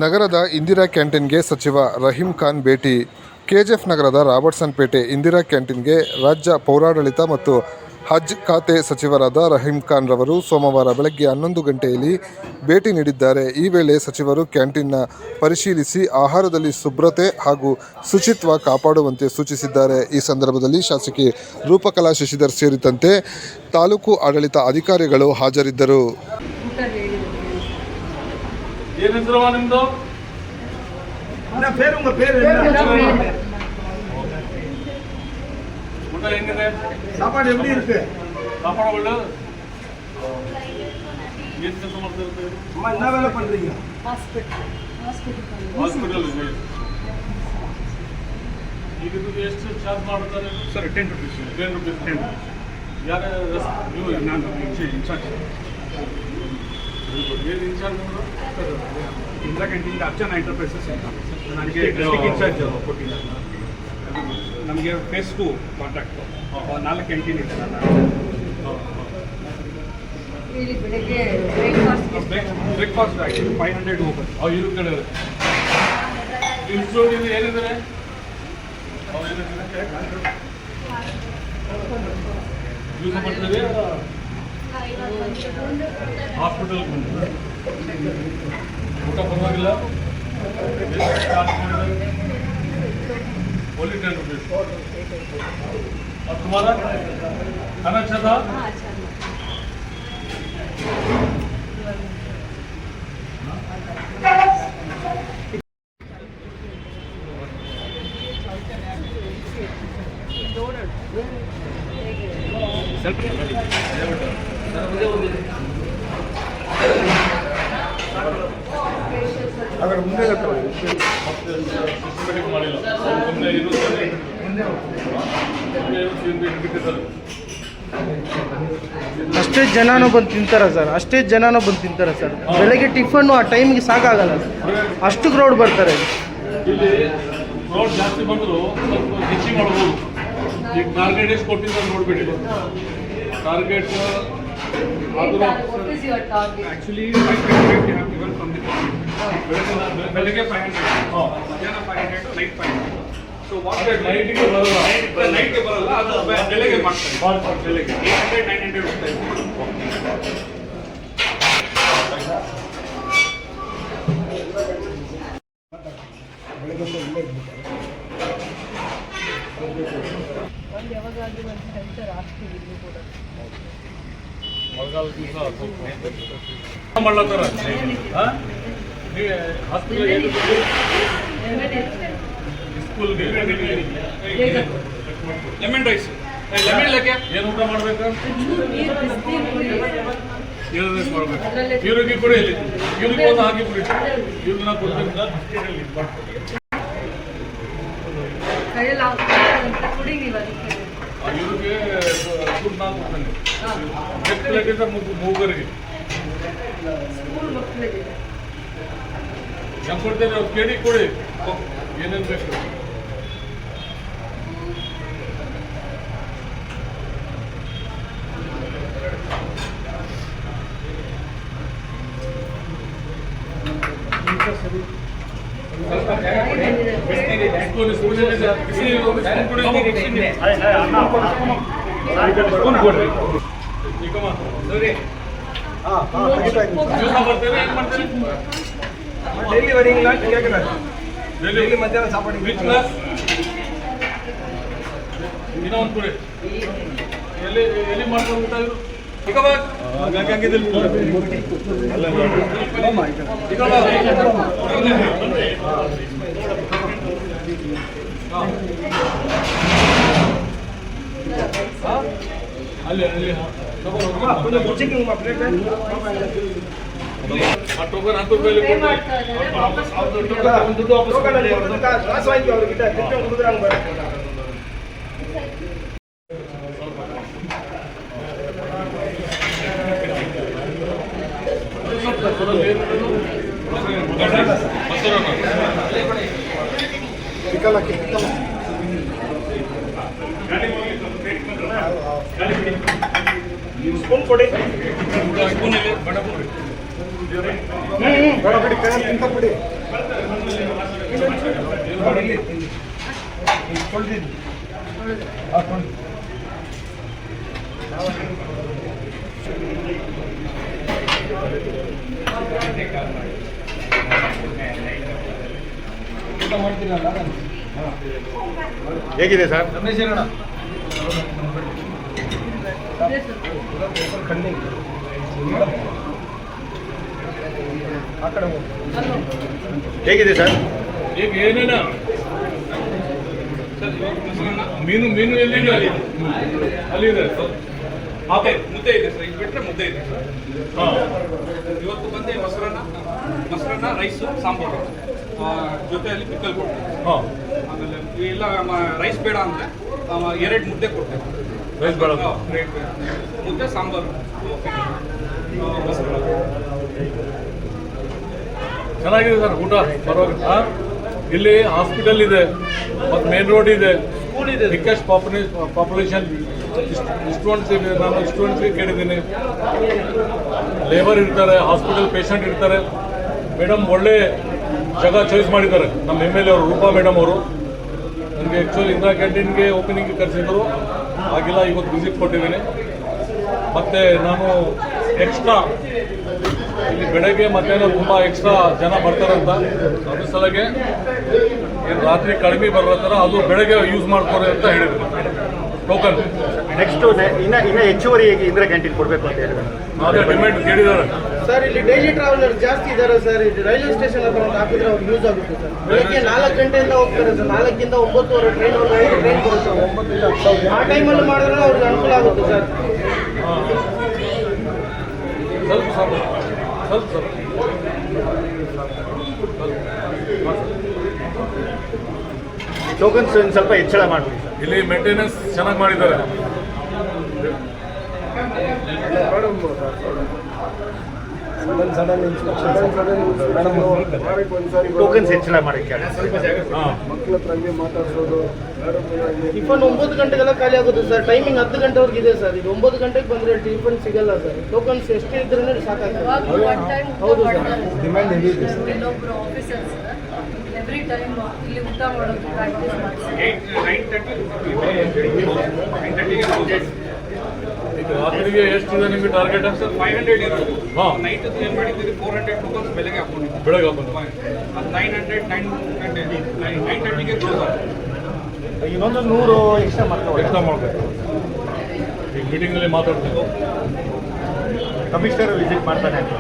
ನಗರದ ಇಂದಿರಾ ಕ್ಯಾಂಟೀನ್ಗೆ ಸಚಿವ ರಹೀಂ ಖಾನ್ ಭೇಟಿ. ಕೆಜಿಎಫ್ ನಗರದ ರಾಬರ್ಟ್ಸನ್ ಪೇಟೆ ಇಂದಿರಾ ಕ್ಯಾಂಟೀನ್ಗೆ ರಾಜ್ಯ ಪೌರಾಡಳಿತ ಮತ್ತು ಹಜ್ ಖಾತೆ ಸಚಿವರಾದ ರಹೀಂ ಖಾನ್ ರವರು ಸೋಮವಾರ ಬೆಳಗ್ಗೆ 11 ಗಂಟೆಯಲ್ಲಿ ಭೇಟಿ ನೀಡಿದ್ದಾರೆ. ಈ ವೇಳೆ ಸಚಿವರು ಕ್ಯಾಂಟೀನ್ನ ಪರಿಶೀಲಿಸಿ ಆಹಾರದಲ್ಲಿ ಶುಭ್ರತೆ ಹಾಗೂ ಶುಚಿತ್ವ ಕಾಪಾಡುವಂತೆ ಸೂಚಿಸಿದ್ದಾರೆ. ಈ ಸಂದರ್ಭದಲ್ಲಿ ಶಾಸಕಿ ರೂಪಕಲಾ ಶಶಿಧರ್ ಸೇರಿದಂತೆ ತಾಲೂಕು ಆಡಳಿತ ಅಧಿಕಾರಿಗಳು ಹಾಜರಿದ್ದರು. ನಿಮ್ದು ಊಟ ಹೆಂಗಿದೆ? சாப்பாடு எப்படி இருக்கு? சாப்பாடு ஒಳ್ಳೆ ಏನು ಕೆಲಸ ಮಾಡ್ತಾ ಇರ್ತೀವಿ? அம்மா என்ன வேலை பண்றீங்க? ಹಾಸ್ಪಿಟಲ್ ಈಗ ಎಷ್ಟು ಚಾರ್ಜ್ ಮಾಡ್ತಾರೆ ಸರ್ 10 rupees. 10 rupees. ಯಾರು ನೀವು? ನಾನು ಇನ್ಚಾರ್ಜ್. ಏನು ಇನ್ಚಾರ್ಜ್ ಅವರು? ಇಂದಿರಾ ಕ್ಯಾಂಟೀನ್ ಅರ್ಚನಾ ಎಂಟರ್ಪ್ರೈಸಸ್ ಅಂತ ನನಗೆ ಡಿಸ್ಟ್ರಿಕ್ಟ್ ಇನ್ಚಾರ್ಜ್ ಕೊಟ್ಟಿದ್ದಾರೆ. ನಮಗೆ ಫೇಸ್ 2 ಕಾಂಟ್ರಾಕ್ಟ್ 4 ಕ್ಯಾಂಟೀನ್ ಇದೆ. ಬ್ರೇಕ್ಫಾಸ್ಟ್ ಆ್ಯಕ್ಚುಲಿ 500 ಹೋಗುತ್ತೆ. ಇವ್ರ ಕಡೆ ಇನ್ಸ್ಟಿಟ್ಯೂಟ್ ಏನಿದ್ದಾರೆ? ಯೂಸ್ ಮಾಡ್ತಾರೆ ಹಾಸ್ಪಿಟಲ್ ಊಟ ಪರವಾಗಿಲ್ಲ. Only 10 rupees. और तुम्हारा खाना अच्छा था? ಅದ್ರ ಮುಂದೆ ಅಷ್ಟೇ ಜನನೂ ಬಂದು ತಿಂತಾರೆ ಸರ್, ಅಷ್ಟೇ ಜನನೂ ಬಂದು ತಿಂತಾರೆ ಸರ್. ಬೆಳಗ್ಗೆ ಟಿಫನ್ನು ಆ ಟೈಮಿಗೆ ಸಾಕಾಗಲ್ಲ ಸರ್, ಅಷ್ಟು ಕ್ರೌಡ್ ಬರ್ತಾರೆ. ಇಲ್ಲಿ ಕ್ರೌಡ್ ಜಾಸ್ತಿ ಬಂದರೂ ಸ್ವಲ್ಪ ಹೆಚ್ಚಿಗೆ ಮಾಡ್ಬೋದು. ಈಗ ಟಾರ್ಗೆಟ್ ಎಷ್ಟು ಕೊಟ್ಟಿದ್ದಾರೆ ನೋಡ್ಬೇಡಿ. ಟಾರ್ಗೆಟ್ ಆ್ಯಕ್ಚುಲಿ ಬೆಳಗ್ಗೆ 500, ಮಧ್ಯಾಹ್ನ 500, ನೈಟ್ 500. ಸೊ ನೈಟ್ಗೆ ಬರಲ್ಲ, ನೈಟ್ಗೆ ಬರಲ್ಲ, ಅದು ಬೆಳಗ್ಗೆ ಮಾಡ್ತಾರೆ. ಬೆಳಗ್ಗೆ 800, 900 ಹೋಗ್ತಾ ಇದೆ. ಮಳೆಗಾಲ ದಿವಸ ಮಾಡ್ಲತ್ತಾರ. ಹಾಸ್ಪಿಟಲ್ ಸ್ಕೂಲ್ಗೆ ಲೆಮನ್ ರೈಸ್, ಲೆಮನ್ ಲೆಕ್ಕ ಏನು ಊಟ ಮಾಡ್ಬೇಕು? ನೀರು ರೈಸ್ ಮಾಡ್ಬೇಕು. ಇವ್ರಿಗೆ ಕೊಡಿ, ಇಲ್ಲಿ ಇವ್ರಿಗೆ ಒಂದು ಹಾಕಿ ಬಿಡಿ. ಇವ್ರನ್ನ ಕೊಡ್ಬೇಕು. ಇವ್ರಿಗೆ ಫುಡ್ ನಾನು ಕೊಡ್ತೇನೆ. ಎಷ್ಟು ಪ್ಲೇಟಿಂದ ಮೂಗರಿಗೆ ಹೆಂಗೆ ಕೊಡ್ತೇನೆ? ಅವ್ರು ಕೇಳಿ ಕೊಡಿ ಏನೇನು ಬೇಕು. ಡೈಲಿ ವರಿಂಗ್ ಡೈಲಿ ಮಧ್ಯಾಹ್ನ ಸಾಪಾಡಿ ಇನ್ನೂ ಒಂದು ಕೊಡಿ. ಎಲ್ಲಿ ಮಾಡ್ಕೊಂಡು ಊಟ ಇವರು? ಅಲ್ಲಿ ಟೋಕನ್ 10 ರೂಪಾಯಿ ಸ್ಪೂನ್ ಕೊಡಿ. ಸ್ಪೂನ್ ಇಲ್ಲಿ ಬಡ ಬಡ ಬಿಡಿ, ಕೈ ತಿಂತ ಬಿಡಿ. ಹೇಗಿದೆ ಸರ್? ಹೇಗಿದೆ ಸರ್? ಈಗ ಏನೇನ ಮೀನು ಮೀನು ಎಲ್ಲಿದೆ? ಅಲ್ಲಿದೆ ಅದೇ ಮುದ್ದೆ ಇದೆ ಸರ್, ಇದು ಬಿಟ್ಟರೆ ಮುದ್ದೆ ಇದೆ ಸರ್. ಹಾಂ ಇವತ್ತು ಬಂದೆ ಮೊಸರನ್ನ ರೈಸು ಸಾಂಬಾರು ಜೊತೆಯಲ್ಲಿ ಪಿಕ್ಕಲ್ ಕೊಡ್ತೇವೆ. ಹಾಂ ಆಮೇಲೆ ಇಲ್ಲ ರೈಸ್ ಬೇಡ ಅಂದರೆ 2 ಮುದ್ದೆ ಕೊಡ್ತೇವೆ. ರೈಸ್ ಬೇಡ ಮುದ್ದೆ ಸಾಂಬಾರು ಮೊಸರನ್ನ. ಚೆನ್ನಾಗಿದೆ ಸರ್ ಊಟ ಪರವಾಗಿಲ್ಲ. ಇಲ್ಲಿ ಹಾಸ್ಪಿಟಲ್ ಇದೆ ಮತ್ತು ಮೇನ್ ರೋಡ್ ಇದೆ, ಸ್ಕೂಲ್ ಇದೆ. Biggest population. ಸ್ಟೂಡೆಂಟ್ಸ್ ಇದೆ, ನಾನು ಸ್ಟೂಡೆಂಟ್ಸ್ಗೆ ಕೇಳಿದ್ದೀನಿ. ಲೇಬರ್ ಇರ್ತಾರೆ, ಹಾಸ್ಪಿಟಲ್ ಪೇಷಂಟ್ ಇರ್ತಾರೆ. ಮೇಡಮ್ ಒಳ್ಳೆ ಜಾಗ ಚಾಯ್ಸ್ ಮಾಡಿದ್ದಾರೆ ನಮ್ಮ MLA ಅವರು, ರೂಪಾ ಮೇಡಮ್ ಅವರು. ನನಗೆ ಆ್ಯಕ್ಚುಲಿ ಇಂದಿರಾ ಕ್ಯಾಂಟೀನ್ಗೆ ಓಪನಿಂಗ್ಗೆ ಕರೆಸಿದ್ರು, ಆಗಿಲ್ಲ. ಇವತ್ತು ವಿಸಿಟ್ ಕೊಟ್ಟಿದ್ದೀನಿ. ಮತ್ತು ನಾನು ಎಕ್ಸ್ಟ್ರಾ ಇಲ್ಲಿ ಬೆಳಗ್ಗೆ ಮಧ್ಯಾಹ್ನ ತುಂಬ ಎಕ್ಸ್ಟ್ರಾ ಜನ ಬರ್ತಾರಂತ, ಅದ್ರ ಸಲಗೆ ಏನು ರಾತ್ರಿ ಕಡಿಮೆ ಬರೋ ಥರ ಅದು ಬೆಳಗ್ಗೆ ಯೂಸ್ ಮಾಡ್ಕೊರಿ ಅಂತ ಹೇಳಿದ್ರು. ಟೋಕನ್ ನೆಕ್ಸ್ಟು ಇನ್ನ ಹೆಚ್ಚುವರಿ ಇಂದಿರಾ ಕ್ಯಾಂಟೀನ್ ಕೊಡಬೇಕು ಅಂತ ಹೇಳಿದ್ರು. ಅದೇ ಡಿಮ್ಯಾಂಡ್ ಕೇಳಿದ್ದಾರೆ. ಸರ್ ಇಲ್ಲಿ ಡೈಲಿ ಟ್ರಾವೆಲರ್ ಜಾಸ್ತಿ ಇದ್ದಾರೆ ಸರ್. ಇದು ರೈಲ್ವೆ ಸ್ಟೇಷನ್ ಹತ್ರ ಒಂದು ಹಾಕಿದ್ರೆ ಅವ್ರಿಗೆ ಯೂಸ್ ಆಗುತ್ತೆ ಸರ್. ಬೆಳಗ್ಗೆ 4 ಗಂಟೆಯಿಂದ ಹೋಗ್ತಾರೆ ಸರ್. 4ರಿಂದ 9 ಟ್ರೈನ್, ಒಂದು 5 ಟ್ರೈನ್ ಬರುತ್ತೆ. ಆ ಟೈಮಲ್ಲಿ ಮಾಡಿದ್ರೆ ಅವ್ರಿಗೆ ಅನುಕೂಲ ಆಗುತ್ತೆ ಸರ್. ಸ್ವಲ್ಪ ಟೋಕನ್ಸ್ ಸ್ವಲ್ಪ ಹೆಚ್ಚಳ ಮಾಡಬೇಕು ಸರ್. ಇಲ್ಲಿ ಮೇಂಟೆನೆನ್ಸ್ ಚೆನ್ನಾಗಿ ಮಾಡಿದ್ದಾರೆ. ಟೋಕನ್ಸ್ ಹೆಚ್ಚಳ ಮಾಡಕ್ಕೆ ಹಾಂ ಟಿಫನ್ 9 ಗಂಟೆಗೆಲ್ಲ ಖಾಲಿ ಆಗುತ್ತೆ ಸರ್. ಟೈಮಿಂಗ್ 10 ಗಂಟೆವರೆಗೆ ಇದೆ ಸರ್. ಇದು 9 ಗಂಟೆಗೆ ಬಂದರೆ ಟಿಫನ್ ಸಿಗಲ್ಲ ಸರ್. ಟೋಕನ್ಸ್ ಎಷ್ಟು ಇದ್ರೂ ಸಾಕಾಗ್ತದೆ. ಹೌದು ಸರ್. ಡಿಮ್ಯಾಂಡ್ ಹೆಂಗಿದೆ ಸರ್? ಇನ್ನೊಬ್ರು ಆಫೀಸರ್ಸ್ ಎವ್ರಿ ಟೈಮ್ ಇಲ್ಲಿ ಊಟ ಮಾಡೋದು ಪ್ರಾಕ್ಟೀಸ್ ಮಾಡ್ತಾರೆ. 9:30 ಈಗ ರಾತ್ರಿಗೆ ಎಷ್ಟಿದೆ ನಿಮಗೆ ಟಾರ್ಗೆಟ್? ಸರ್ 500 ಇರೋದು. ಹಾಂ. ನೈಟ್ ಏನು ಮಾಡಿದ್ದೀರಿ 400 ಟೋಕನ್ಸ್ ಬೆಳಗ್ಗೆ ಹಾಕೊಂಡಿದ್ದೀವಿ. ಬೆಳಗ್ಗೆ ಹಾಕೊಂಡು ಅದು 930ಗೆ ಕ್ಲೋಸ್ ಆಗುತ್ತೆ. ಇನ್ನೊಂದು 100 ಎಕ್ಸ್ಟ್ರಾ ಮಾಡ್ತಾರೆ. ಎಕ್ಸ್ಟ್ರಾ ಮಾಡಬೇಕು. ಈಗ ಮೀಟಿಂಗಲ್ಲಿ ಮಾತಾಡ್ತೀವಿ. ಕಮಿಷನರ್ ವಿಸಿಟ್ ಮಾಡ್ತಾನೆ ಅಂತ.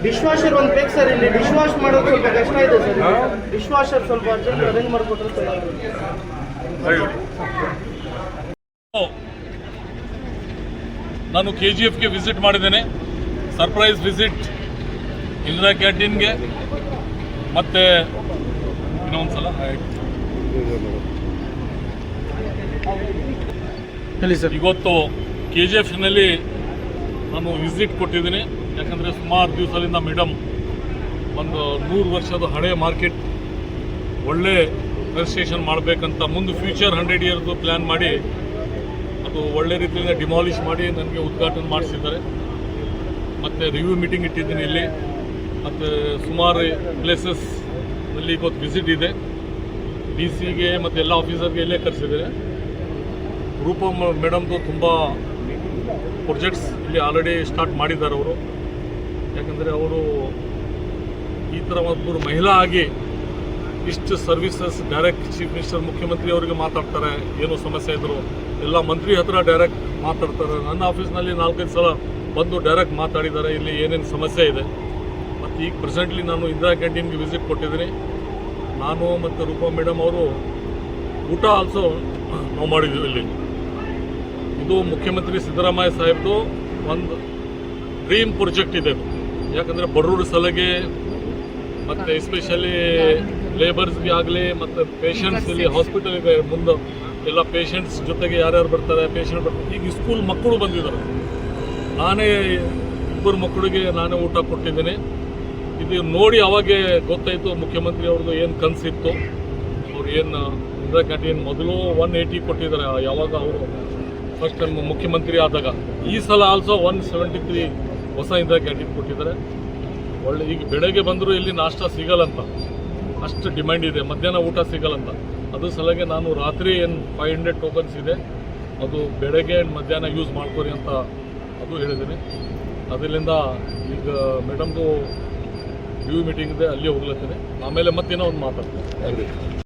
ಡಿಶ್ ವಾಷರ್ ಒಂದು ಬೇಕು ಸರ್. ಇಲ್ಲಿ ಡಿಶ್ ವಾಶ್ ಮಾಡೋದು ಸ್ವಲ್ಪ ಕಷ್ಟ ಇದೆ ಸರ್. ಡಿಶ್ ವಾಷರ್ ಸ್ವಲ್ಪ ಅರ್ಜೆಂಟ್ ಅರೇಂಜ್ ಮಾಡಿಕೊಟ್ರೆ ಚೆನ್ನಾಗಿದೆ. ನಾನು KGFಗೆ ವಿಸಿಟ್ ಮಾಡಿದ್ದೇನೆ. ಸರ್ಪ್ರೈಸ್ ವಿಸಿಟ್ ಇಂದಿರಾ ಕ್ಯಾಂಟೀನ್ಗೆ. ಮತ್ತು ಇನ್ನೊಂದು ಸಲ ಹೇಳಿ ಸರ್. ಇವತ್ತು KGFನಲ್ಲಿ ನಾನು ವಿಸಿಟ್ ಕೊಟ್ಟಿದ್ದೀನಿ. ಯಾಕಂದರೆ ಸುಮಾರು ದಿವಸದಿಂದ ಮೇಡಮ್ ಒಂದು 100 ವರ್ಷದ ಹಳೆ ಮಾರ್ಕೆಟ್ ಒಳ್ಳೆ ರಿಜಿಸ್ಟ್ರೇಷನ್ ಮಾಡಬೇಕಂತ ಮುಂದೆ ಫ್ಯೂಚರ್ 100 ಇಯರ್ದು ಪ್ಲ್ಯಾನ್ ಮಾಡಿ ಅದು ಒಳ್ಳೆ ರೀತಿಯಿಂದ ಡಿಮಾಲಿಷ್ ಮಾಡಿ ನನಗೆ ಉದ್ಘಾಟನೆ ಮಾಡಿಸಿದ್ದಾರೆ. ಮತ್ತು ರಿವ್ಯೂ ಮೀಟಿಂಗ್ ಇಟ್ಟಿದ್ದೀನಿ ಇಲ್ಲಿ. ಮತ್ತು ಸುಮಾರು ಪ್ಲೇಸಸ್ನಲ್ಲಿ ಇವತ್ತು ವಿಸಿಟ್ ಇದೆ. DC ಮತ್ತು ಎಲ್ಲ ಆಫೀಸರ್ಗೆ ಇಲ್ಲೇ ಕರೆಸಿದ್ದಾರೆ. ರೂಪಾ ಮೇಡಮ್ದು ತುಂಬ ಪ್ರೊಜೆಕ್ಟ್ಸ್ ಇಲ್ಲಿ ಆಲ್ರೆಡಿ ಸ್ಟಾರ್ಟ್ ಮಾಡಿದ್ದಾರೆ ಅವರು. ಯಾಕಂದರೆ ಅವರು ಈ ಥರ ಒಬ್ಬರು ಮಹಿಳಾ ಆಗಿ ಇಷ್ಟು ಸರ್ವಿಸಸ್ ಡೈರೆಕ್ಟ್ ಚೀಫ್ ಮಿನಿಸ್ಟರ್ ಮುಖ್ಯಮಂತ್ರಿ ಅವರಿಗೆ ಮಾತಾಡ್ತಾರೆ. ಏನೋ ಸಮಸ್ಯೆ ಇದ್ದರು ಎಲ್ಲ ಮಂತ್ರಿ ಹತ್ರ ಡೈರೆಕ್ಟ್ ಮಾತಾಡ್ತಾರೆ. ನನ್ನ ಆಫೀಸ್ನಲ್ಲಿ 4-5 ಸಲ ಬಂದು ಡೈರೆಕ್ಟ್ ಮಾತಾಡಿದ್ದಾರೆ ಇಲ್ಲಿ ಏನೇನು ಸಮಸ್ಯೆ ಇದೆ. ಮತ್ತು ಈಗ ಪ್ರೆಸೆಂಟ್ಲಿ ನಾನು ಇಂದಿರಾ ಕ್ಯಾಂಟೀನ್ಗೆ ವಿಸಿಟ್ ಕೊಟ್ಟಿದ್ದೀನಿ. ನಾನು ಮತ್ತು ರೂಪಾ ಮೇಡಮ್ ಅವರು ಊಟ ಆಲ್ಸೋ ನಾವು ಮಾಡಿದ್ದೀವಿ ಇಲ್ಲಿ. ಇದು ಮುಖ್ಯಮಂತ್ರಿ ಸಿದ್ದರಾಮಯ್ಯ ಸಾಹೇಬ್ದು ಒಂದು ಡ್ರೀಮ್ ಪ್ರಾಜೆಕ್ಟ್ ಇದೆ. ಯಾಕಂದರೆ ಬಡವ್ರ ಸಲಗೆ ಮತ್ತು ಎಸ್ಪೆಷಲಿ ಲೇಬರ್ಸ್ಗೆ ಆಗಲಿ ಮತ್ತು ಪೇಷಂಟ್ಸ್ ಇಲ್ಲಿ ಹಾಸ್ಪಿಟಲ್ಗೆ ಮುಂದೆ ಎಲ್ಲ ಪೇಷಂಟ್ಸ್ ಜೊತೆಗೆ ಯಾರ್ಯಾರು ಬರ್ತಾರೆ, ಪೇಷಂಟ್ ಬರ್ತಾರೆ. ಈಗ ಸ್ಕೂಲ್ ಮಕ್ಕಳು ಬಂದಿದ್ದಾರೆ. ನಾನೇ 2 ಮಕ್ಕಳಿಗೆ ನಾನೇ ಊಟ ಕೊಟ್ಟಿದ್ದೀನಿ. ಇದು ನೋಡಿ ಅವಾಗೆ ಗೊತ್ತಾಯಿತು ಮುಖ್ಯಮಂತ್ರಿ ಅವ್ರದ್ದು ಏನು ಕನಸಿತ್ತು. ಅವ್ರು ಏನು ಇಂದಿರಾ ಕ್ಯಾಂಟೀನ್ ಮೊದಲು 180 ಕೊಟ್ಟಿದ್ದಾರೆ. ಯಾವಾಗ ಅವರು ಫಸ್ಟ್ ಟೈಮ್ ಮುಖ್ಯಮಂತ್ರಿ ಆದಾಗ. ಈ ಸಲ ಆಲ್ಸೋ 173 ಹೊಸ ಇಂದಿರಾ ಕ್ಯಾಂಟೀನ್ ಕೊಟ್ಟಿದ್ದಾರೆ. ಒಳ್ಳೆ ಈಗ ಬೆಳಗ್ಗೆ ಬಂದರೂ ಇಲ್ಲಿ ನಾಷ್ಟ ಸಿಗಲ್ಲಂತ, ಅಷ್ಟು ಡಿಮ್ಯಾಂಡ್ ಇದೆ. ಮಧ್ಯಾಹ್ನ ಊಟ ಸಿಗಲ್ಲಂತ. ಅದು ಸಲಗೆ ನಾನು ರಾತ್ರಿ ಏನು 500 ಟೋಕನ್ಸ್ ಇದೆ, ಅದು ಬೆಳಗ್ಗೆ ಮಧ್ಯಾಹ್ನ ಯೂಸ್ ಮಾಡ್ಕೊರಿ ಅಂತ ಅದು ಹೇಳಿದ್ದೀನಿ. ಅದರಿಂದ ಈಗ ಮೇಡಮ್ದು ರಿವ್ಯೂ ಮೀಟಿಂಗ್ ಇದೆ, ಅಲ್ಲಿ ಹೋಗ್ಲತ್ತೀನಿ. ಆಮೇಲೆ ಮತ್ತೇನೋ ಒಂದು ಮಾತಾಡ್ತೀನಿ.